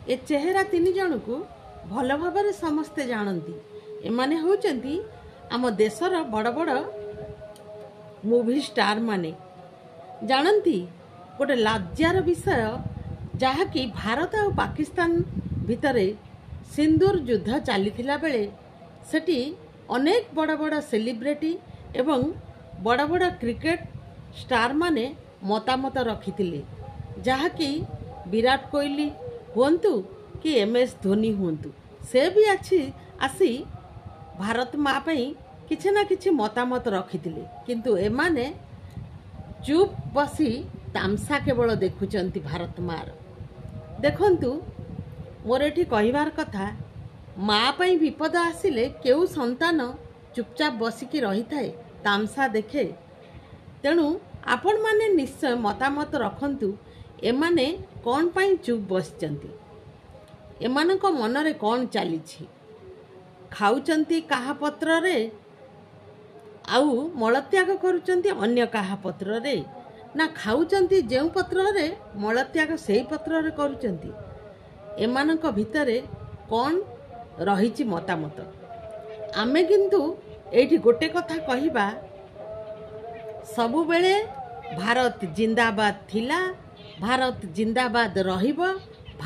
ए चेहरा तीन जन को भल भाव समस्ते जानती। एमाने होचंती आम देशर बड़ बड़ मूवी स्टार माने जानती। गोटे लज्जार विषय जहाँकि भारत और पाकिस्तान भितरे सिंदूर युद्ध चलीथिला बेले सेठी अनेक बड़ बड़ सेलिब्रिटी एवं बड़ बड़ क्रिकेट स्टार माने मतामत रखिथिले, जहाँकि विराट कोहली हुंतु कि MS धोनी हुंतु से भी आसी भारत माँ पई किछि ना किछि मतामत रखिथिले। किंतु एमाने चुप बसी तामसा केवल देखुचंती भारत मार। देखंतु मोर एठी कहिबार कथा, माँ पई विपद आसिले केउ संतान चुपचाप बसिकी रही थाए तामसा देखे। तेणु आपण माने निश्चय मतामत रखंतु एमाने कौन पाई चुप बसिचंती, एमानक मनरे कौन चलीछि। खाउचंती काहा पत्र रे आउ मलत्याग करुचंती अन्य काहा पत्र रे, ना खाउचंती जेउ पत्र रे मलत्याग सेही पत्र रे करुचंती। एमानक भितरे कौन रहिछि मतामत। आमे किंतु एठी गोटे कथा कहिबा, सबु बेले भारत जिंदाबाद थिला, भारत जिंदाबाद रहिबो।